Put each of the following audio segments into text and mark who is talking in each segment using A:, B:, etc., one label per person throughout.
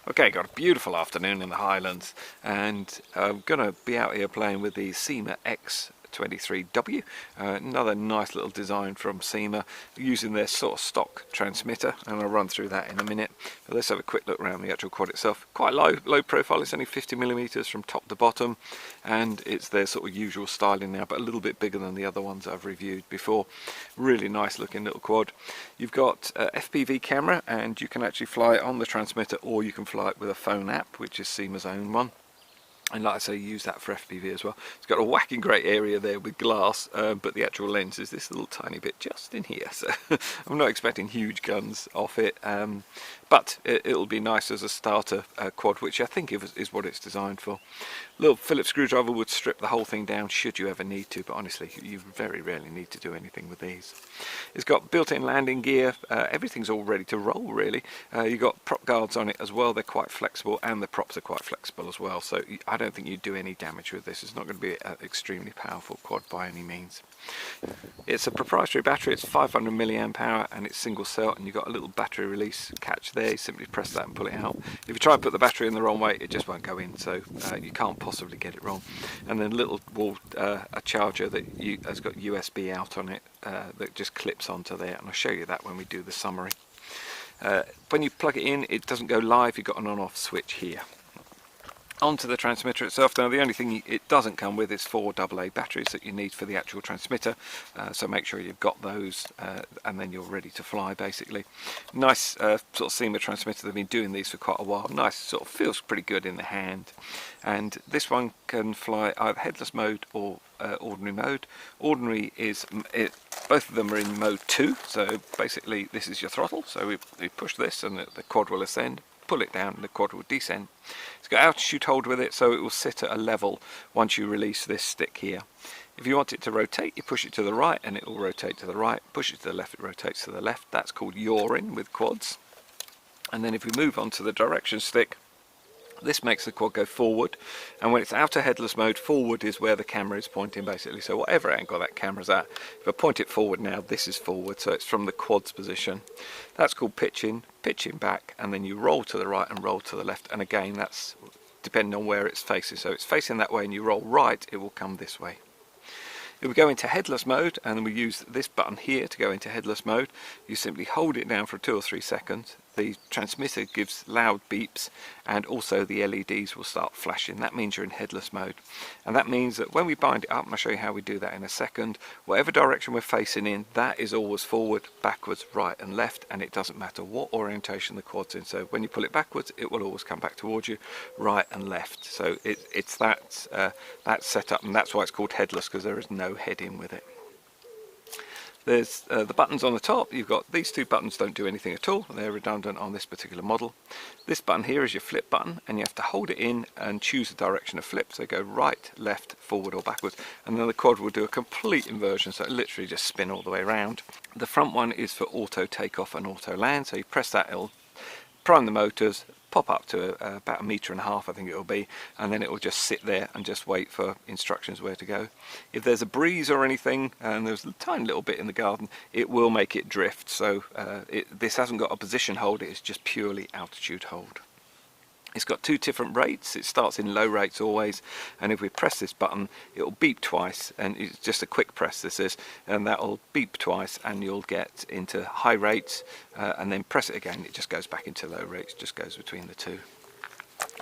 A: Okay, got a beautiful afternoon in the Highlands, and I'm going to be out here playing with the Syma X23W, another nice little design from Syma, using their sort of stock transmitter, and I'll run through that in a minute. But let's have a quick look around the actual quad itself. Quite low profile, it's only 50mm from top to bottom, and it's their sort of usual styling now, but a little bit bigger than the other ones I've reviewed before. Really nice looking little quad. You've got FPV camera, and you can actually fly it on the transmitter, or you can fly it with a phone app, which is Syma's own one. And like I say, use that for FPV as well. It's got a whacking great area there with glass, but the actual lens is this little tiny bit just in here. So I'm not expecting huge guns off it, but it'll be nice as a starter quad, which I think is what it's designed for. Little Phillips screwdriver would strip the whole thing down should you ever need to, but honestly, you very rarely need to do anything with these. It's got built-in landing gear. Everything's all ready to roll, really. You've got prop guards on it as well. They're quite flexible, and the props are quite flexible as well, so I don't think you'd do any damage with this. It's not going to be an extremely powerful quad by any means. It's a proprietary battery. It's 500 milliamp hour, and it's single cell, and you've got a little battery release catch there. You simply press that and pull it out. If you try and put the battery in the wrong way, it just won't go in, so you can't possibly get it wrong. And then a charger that has got USB out on it that just clips onto there, and I'll show you that when we do the summary. When you plug it in, it doesn't go live. You've got an on-off switch here. Onto the transmitter itself. Now, the only thing it doesn't come with is 4 AA batteries that you need for the actual transmitter, so make sure you've got those, and then you're ready to fly, basically. Nice sort of Syma transmitter. They've been doing these for quite a while. Nice, sort of feels pretty good in the hand. And this one can fly either headless mode or ordinary mode. Ordinary is both of them are in mode 2, so basically this is your throttle, so we push this and the quad will ascend. Pull it down and the quad will descend. It's got altitude hold with it, so it will sit at a level once you release this stick here. If you want it to rotate, you push it to the right and it will rotate to the right. Push it to the left, it rotates to the left. That's called yawing with quads. And then if we move on to the direction stick, this makes the quad go forward, and when it's out of headless mode, forward is where the camera is pointing, basically. So whatever angle that camera's at, if I point it forward now, this is forward, so it's from the quad's position. That's called pitching back, and then you roll to the right and roll to the left, and again, that's depending on where it's facing. So it's facing that way and you roll right, it will come this way. If we go into headless mode, and we use this button here to go into headless mode, you simply hold it down for 2 or 3 seconds. The transmitter gives loud beeps, and also the LEDs will start flashing. That means you're in headless mode, and that means that when we bind it up, and I'll show you how we do that in a second, whatever direction we're facing in, that is always forward, backwards, right and left, and it doesn't matter what orientation the quad's in. So when you pull it backwards, it will always come back towards you, right and left. So it's that setup, and that's why it's called headless, because there is no head in with it. There's the buttons on the top. You've got these 2 buttons, don't do anything at all. They're redundant on this particular model. This button here is your flip button, and you have to hold it in and choose the direction of flip. So go right, left, forward or backwards, and then the quad will do a complete inversion, so it literally just spin all the way around. The front one is for auto takeoff and auto land, so you press that, it'll prime the motors, pop up to about 1.5 meters, I think it will be, and then it will just sit there and just wait for instructions where to go. If there's a breeze or anything, and there's a tiny little bit in the garden, it will make it drift. So this hasn't got a position hold, it's just purely altitude hold. It's got 2 different rates. It starts in low rates always, and if we press this button, it will beep twice, and it's just a quick press this is, and that will beep twice and you'll get into high rates, and then press it again, it just goes back into low rates, just goes between the 2.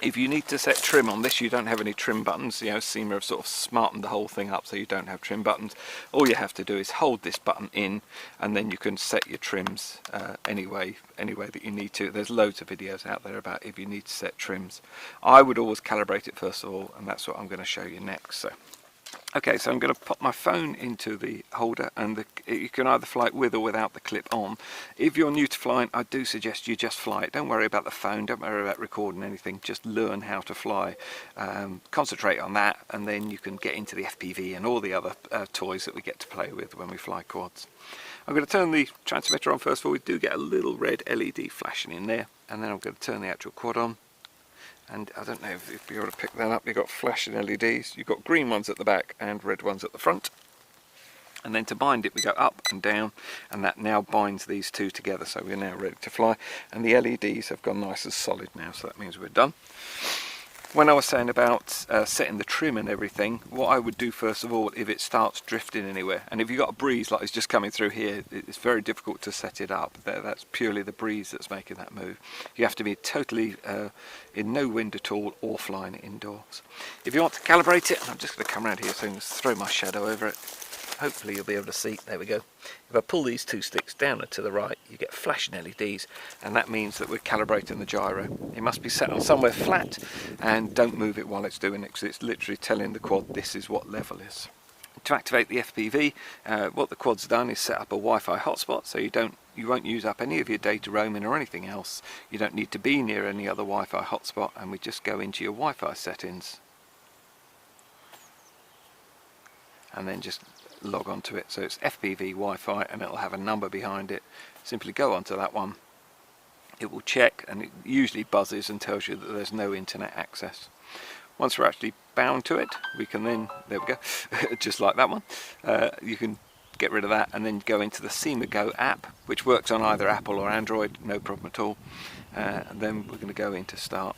A: If you need to set trim on this, you don't have any trim buttons. You know, Syma have sort of smartened the whole thing up so you don't have trim buttons. All you have to do is hold this button in, and then you can set your trims any way that you need to. There's loads of videos out there about if you need to set trims. I would always calibrate it first of all, and that's what I'm going to show you next. So okay, so I'm going to pop my phone into the holder, and you can either fly it with or without the clip on. If you're new to flying, I do suggest you just fly it. Don't worry about the phone, don't worry about recording anything, just learn how to fly. Concentrate on that, and then you can get into the FPV and all the other toys that we get to play with when we fly quads. I'm going to turn the transmitter on first of all. We do get a little red LED flashing in there, and then I'm going to turn the actual quad on. And I don't know if you're able to pick that up. You've got flashing LEDs. You've got green ones at the back and red ones at the front. And then to bind it we go up and down, and that now binds these two together, so we're now ready to fly. And the LEDs have gone nice and solid now, so that means we're done. When I was saying about setting the trim and everything, what I would do first of all if it starts drifting anywhere, and if you've got a breeze like it's just coming through here, it's very difficult to set it up. That's purely the breeze that's making that move. You have to be totally in no wind at all, or flying it indoors. If you want to calibrate it, I'm just going to come around here so I can just throw my shadow over it. Hopefully you'll be able to see. There we go. If I pull these two sticks down and to the right, you get flashing LEDs, and that means that we're calibrating the gyro. It must be set on somewhere flat, and don't move it while it's doing it, because it's literally telling the quad this is what level is. To activate the FPV, what the quad's done is set up a Wi-Fi hotspot, so you won't use up any of your data roaming or anything else. You don't need to be near any other Wi-Fi hotspot, and we just go into your Wi-Fi settings, and then just log on to it. So it's FPV Wi-Fi, and it'll have a number behind it. Simply go onto that one, it will check, and it usually buzzes and tells you that there's no internet access. Once we're actually bound to it, we can then, there we go, just like that one, you can get rid of that and then go into the Syma Go app, which works on either Apple or Android, no problem at all. And then we're going to go into start.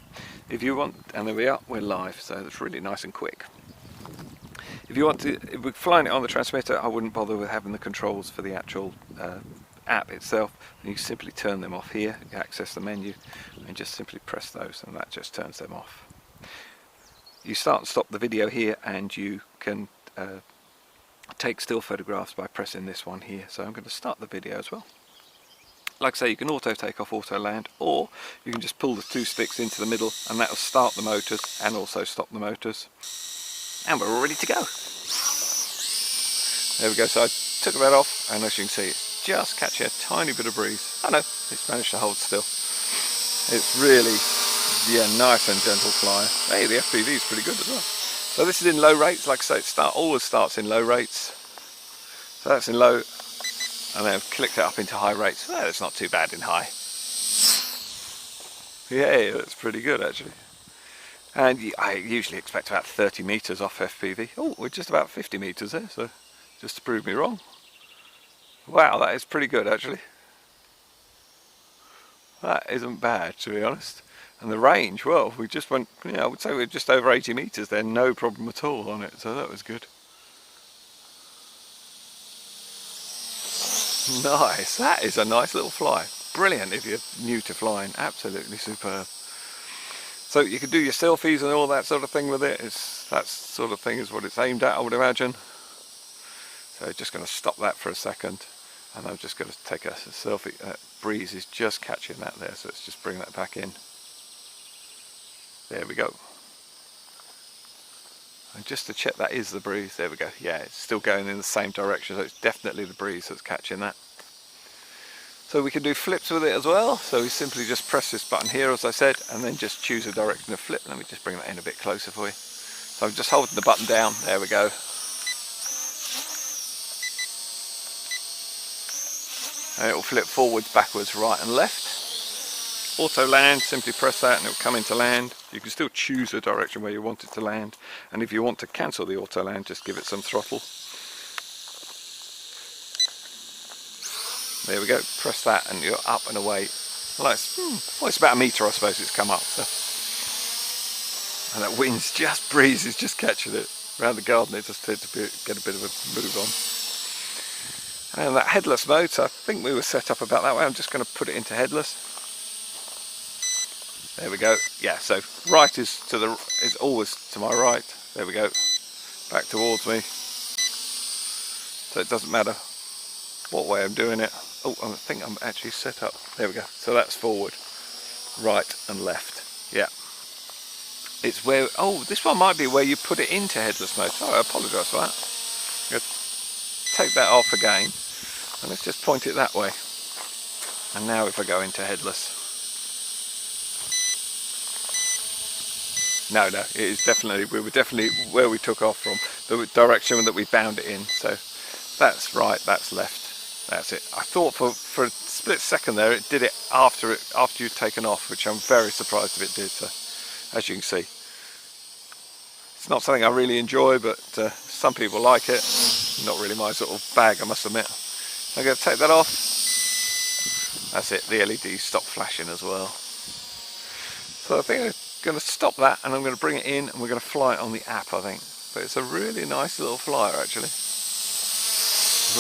A: If you want, and there we are, we're live, so that's really nice and quick. If you want to, if we're flying it on the transmitter, I wouldn't bother with having the controls for the actual app itself. You simply turn them off here, you access the menu, and just simply press those, and that just turns them off. You start and stop the video here, and you can take still photographs by pressing this one here. So I'm going to start the video as well. Like I say, you can auto take off, auto land, or you can just pull the two sticks into the middle, and that will start the motors and also stop the motors. And we're all ready to go. There we go, so I took that off, and as you can see, it's just catching a tiny bit of breeze. Oh no, it's managed to hold still. It's really, yeah, nice and gentle flyer. Hey, the FPV is pretty good as well. So this is in low rates, like I say, it always starts in low rates. So that's in low, and then I've clicked it up into high rates. Well, it's not too bad in high. Yeah, that's pretty good actually. And I usually expect about 30 meters off FPV. Oh, we're just about 50 meters there, so just to prove me wrong. Wow, that is pretty good actually. That isn't bad, to be honest. And the range, well, we just went, I would say we're just over 80 meters there, no problem at all on it, so that was good. Nice, that is a nice little fly. Brilliant if you're new to flying, absolutely superb. So you can do your selfies and all that sort of thing with it. That sort of thing is what it's aimed at, I would imagine. So just going to stop that for a second, and I'm just going to take a selfie. That breeze is just catching that there, so let's just bring that back in. There we go. And just to check that is the breeze, there we go. Yeah, it's still going in the same direction, so it's definitely the breeze that's catching that. So we can do flips with it as well, so we simply just press this button here, as I said, and then just choose a direction of flip. Let me just bring that in a bit closer for you. So I'm just holding the button down, there we go. And it will flip forwards, backwards, right and left. Auto land, simply press that and it will come into land. You can still choose the direction where you want it to land, and if you want to cancel the auto land, just give it some throttle. There we go, press that and you're up and away. Well, it's about a metre I suppose it's come up. So. And that wind's just, breeze is just catching it. Around the garden it just tends to get a bit of a move on. And that headless mode, so I think we were set up about that way. I'm just going to put it into headless. There we go. Yeah, so right is always to my right. There we go. Back towards me. So it doesn't matter what way I'm doing it. Oh, I think I'm actually set up. There we go. So that's forward, right and left. Yeah. It's where, oh, this one might be where you put it into headless mode. Sorry, I apologise for that. I'm going to take that off again. And let's just point it that way. And now if I go into headless. No, it is definitely, we were definitely where we took off from. The direction that we bound it in. So that's right, that's left. That's it. I thought for a split second there it did it after you'd taken off, which I'm very surprised if it did. So as you can see, it's not something I really enjoy, but some people like it. not really my sort of bag, I must admit. I'm going to take that off. That's it, the LED stopped flashing as well. So I think I'm going to stop that and I'm going to bring it in and we're going to fly it on the app, I think. But it's a really nice little flyer actually.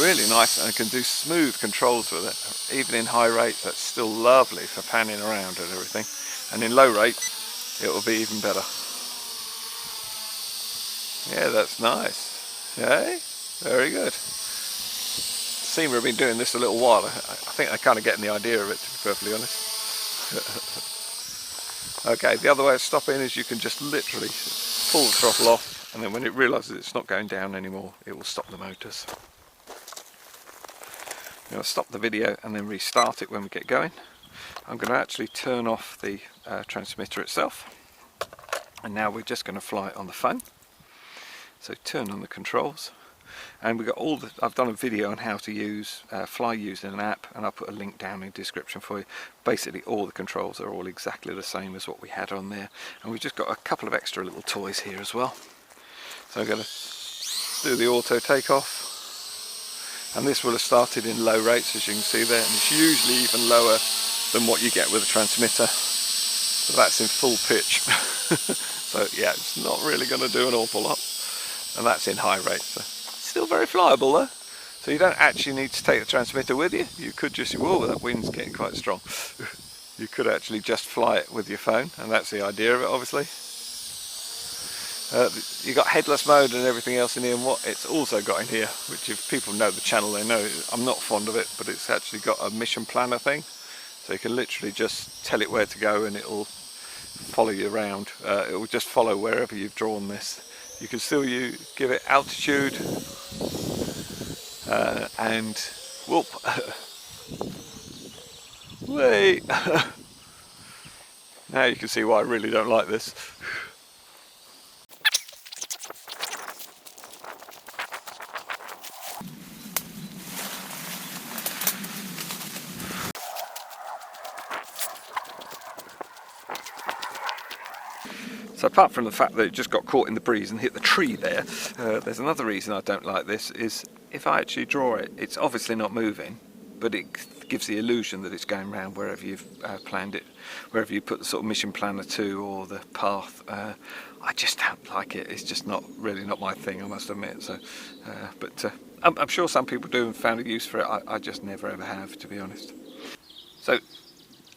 A: Really nice, and I can do smooth controls with it. Even in high rates, that's still lovely for panning around and everything. And in low rate, it will be even better. Yeah, that's nice. Hey, very good. Syma have been doing this a little while. I think they're kind of getting the idea of it, to be perfectly honest. Okay, the other way of stopping is you can just literally pull the throttle off, and then when it realises it's not going down anymore, it will stop the motors. I'm going to stop the video and then restart it when we get going. I'm going to actually turn off the transmitter itself, and now we're just going to fly it on the phone. So turn on the controls, and we've got all the, I've done a video on how to use fly using an app, and I'll put a link down in the description for you. Basically all the controls are all exactly the same as what we had on there, and we've just got a couple of extra little toys here as well. So I'm going to do the auto takeoff. And this will have started in low rates, as you can see there, and it's usually even lower than what you get with a transmitter. So that's in full pitch. So yeah, it's not really going to do an awful lot. And that's in high rates. So still very flyable though. So you don't actually need to take the transmitter with you. You could just, whoa, that wind's getting quite strong. You could actually just fly it with your phone, and that's the idea of it, obviously. You got headless mode and everything else in here, and what it's also got in here, which if people know the channel, they know I'm not fond of it, but it's actually got a mission planner thing, so you can literally just tell it where to go and it'll follow you around. It will just follow wherever you've drawn this. You can still give it altitude and whoop. Wait. Now you can see why I really don't like this. So apart from the fact that it just got caught in the breeze and hit the tree there, there's another reason I don't like this, is if I actually draw it, it's obviously not moving, but it gives the illusion that it's going around wherever you've planned it, wherever you put the sort of mission planner to or the path. I just don't like it. It's just really not my thing, I must admit. So, but I'm sure some people do and found a use for it. I just never ever have, to be honest. So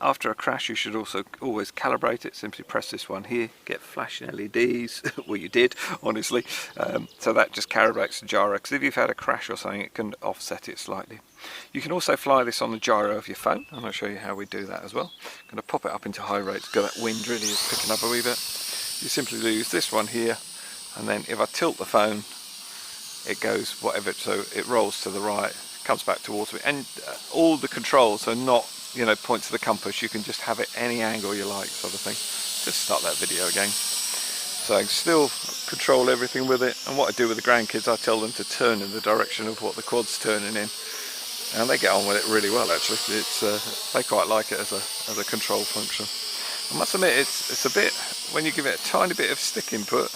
A: after a crash, you should also always calibrate it. Simply press this one here, get flashing LEDs. Well, you did, honestly. So that just calibrates the gyro, because if you've had a crash or something, it can offset it slightly. You can also fly this on the gyro of your phone, and I'll show you how we do that as well. I'm going to pop it up into high rates, because that wind really is picking up a wee bit. You simply use this one here, and then if I tilt the phone, it goes whatever, so it rolls to the right, comes back towards me, and all the controls are not, you know, point to the compass. You can just have it any angle you like, sort of thing. Just start that video again. So I can still control everything with it, and what I do with the grandkids, I tell them to turn in the direction of what the quad's turning in, and they get on with it really well actually. It's they quite like it as a control function. I must admit it's a bit, when you give it a tiny bit of stick input,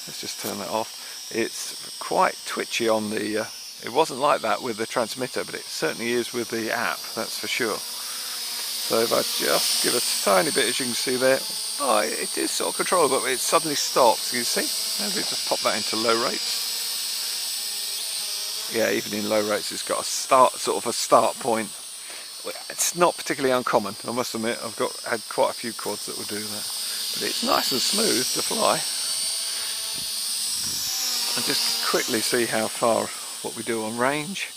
A: let's just turn that off, it's quite twitchy on the it wasn't like that with the transmitter, but it certainly is with the app, that's for sure. So if I just give a tiny bit, as you can see there, oh, it is sort of controllable, but it suddenly stops, you see? Maybe just pop that into low rates. Yeah, even in low rates it's got a start point. It's not particularly uncommon, I must admit. I've had quite a few quads that will do that. But it's nice and smooth to fly. And just quickly see how far what we do on range.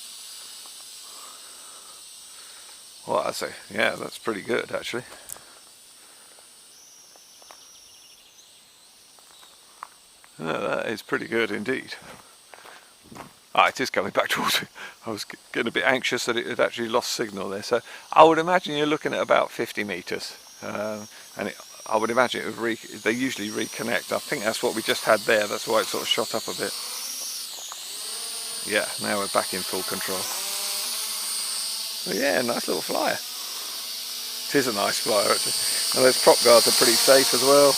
A: Well, I say, yeah, that's pretty good actually. Yeah, that is pretty good indeed. Ah, it is coming back towards me. I was getting a bit anxious that it had actually lost signal there. So I would imagine you're looking at about 50 meters, and I would imagine it would they usually reconnect. I think that's what we just had there. That's why it sort of shot up a bit. Yeah, now we're back in full control. But yeah, nice little flyer. It is a nice flyer actually. And those prop guards are pretty safe as well.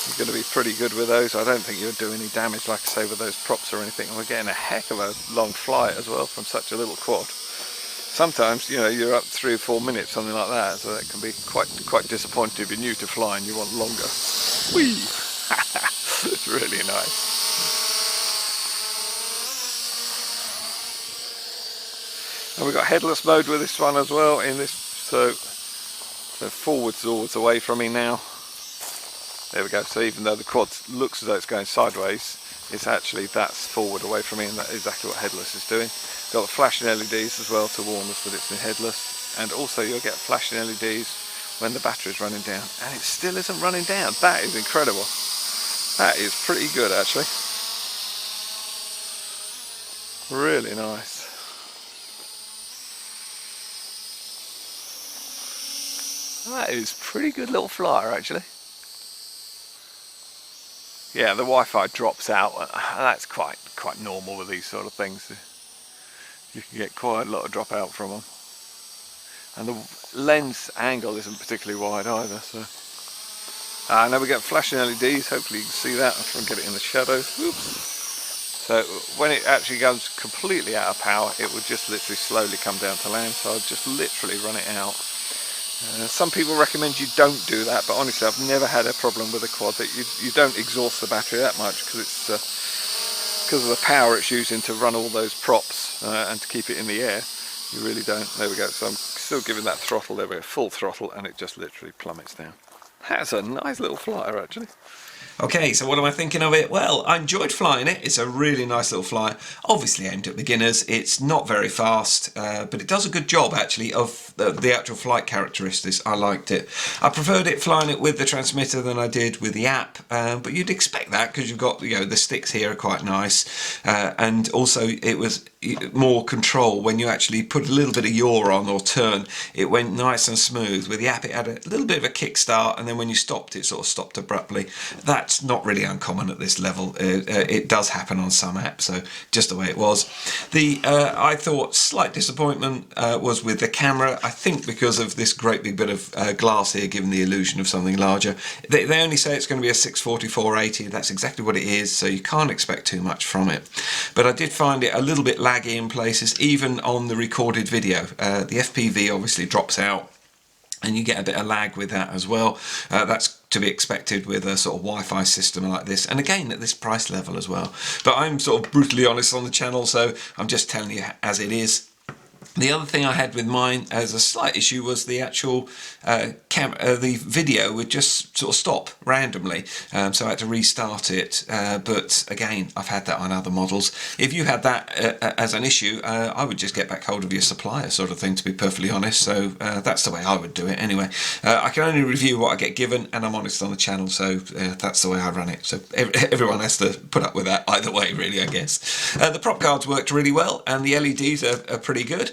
A: You're going to be pretty good with those. I don't think you'll do any damage, like I say, with those props or anything. And we're getting a heck of a long flight as well from such a little quad. Sometimes, you know, you're up 3 or 4 minutes, something like that, so that can be quite disappointing if you're new to flying. You want longer. Whee! It's really nice. And we've got headless mode with this one as well. In this, so forwards always away from me now. There we go. So even though the quad looks as though it's going sideways, it's actually that's forward away from me, and that's exactly what headless is doing. Got the flashing LEDs as well to warn us that it's in headless, and also you'll get flashing LEDs when the battery's running down, and it still isn't running down. That is incredible. That is pretty good actually. Really nice. That is pretty good little flyer actually. Yeah, the Wi-Fi drops out. That's quite normal with these sort of things. You can get quite a lot of drop out from them. And the lens angle isn't particularly wide either. So now we get flashing LEDs. Hopefully you can see that. I'll try and get it in the shadows. Oops. So when it actually goes completely out of power, it would just literally slowly come down to land. So I'll just literally run it out. Some people recommend you don't do that, but honestly I've never had a problem with a quad that you don't exhaust the battery that much, because it's because of the power it's using to run all those props and to keep it in the air. You really don't. There we go. So I'm still giving that throttle. There we go, full throttle, and it just literally plummets down. That's a nice little flyer actually.
B: Okay, so what am I thinking of it? Well, I enjoyed flying it. It's a really nice little flyer. Obviously aimed at beginners. It's not very fast, but it does a good job actually of the actual flight characteristics. I liked it. I preferred it flying it with the transmitter than I did with the app, but you'd expect that because you've got, you know, the sticks here are quite nice, and also it was more control when you actually put a little bit of yaw on or turn. It went nice and smooth. With the app it had a little bit of a kickstart, and then when you stopped it sort of stopped abruptly. That's not really uncommon at this level. It does happen on some apps, so just the way it was. I thought slight disappointment was with the camera. I think because of this great big bit of glass here giving the illusion of something larger. They only say it's going to be a 640-480. That's exactly what it is, so you can't expect too much from it. But I did find it a little bit laggy in places, even on the recorded video. The FPV obviously drops out, and you get a bit of lag with that as well. That's to be expected with a sort of Wi-Fi system like this, and again at this price level as well. But I'm sort of brutally honest on the channel, so I'm just telling you as it is. The other thing I had with mine as a slight issue was the actual the video would just sort of stop randomly, so I had to restart it, but again I've had that on other models. If you had that as an issue, I would just get back hold of your supplier sort of thing, to be perfectly honest. So that's the way I would do it anyway. I can only review what I get given, and I'm honest on the channel, so that's the way I run it. So everyone has to put up with that either way really, I guess. The prop guards worked really well, and the LEDs are pretty good.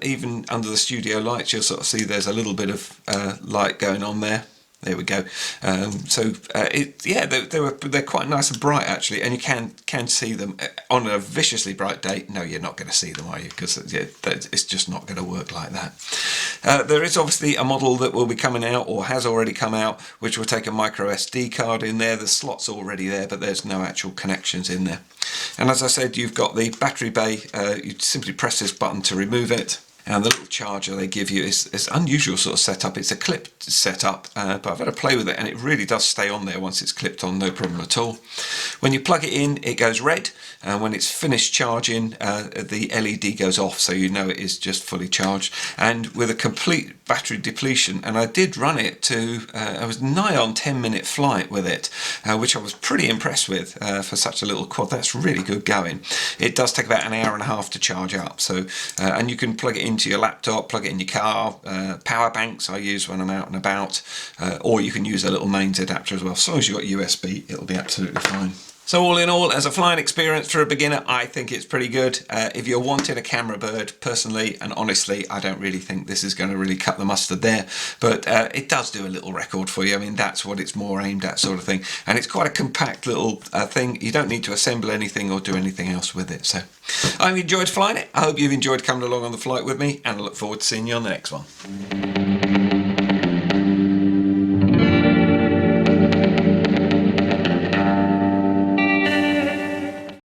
B: Even under the studio lights you'll sort of see there's a little bit of light going on there. There we go. Yeah, they're quite nice and bright actually, and you can see them on a viciously bright day. No, you're not going to see them, are you? Because it's just not going to work like that. There is obviously a model that will be coming out, or has already come out, which will take a micro SD card in there. The slot's already there, but there's no actual connections in there. And as I said, you've got the battery bay. You simply press this button to remove it. And the little charger they give you is unusual sort of setup. It's a clipped setup, but I've had a play with it, and it really does stay on there once it's clipped on, no problem at all. When you plug it in, it goes red, and when it's finished charging, the LED goes off, so you know it is just fully charged. And with a complete battery depletion, and I did run it to, I was nigh on 10-minute flight with it, which I was pretty impressed with for such a little quad. That's really good going. It does take about an hour and a half to charge up, so and you can plug it into your laptop, plug it in your car, power banks I use when I'm out and about, or you can use a little mains adapter as well. As long as you've got USB, it'll be absolutely fine. So all in all, as a flying experience for a beginner, I think it's pretty good. If you're wanting a camera bird, personally and honestly, I don't really think this is going to really cut the mustard there, but it does do a little record for you. I mean, that's what it's more aimed at, sort of thing. And it's quite a compact little thing. You don't need to assemble anything or do anything else with it. So I've enjoyed flying it. I hope you've enjoyed coming along on the flight with me, and I look forward to seeing you on the next one.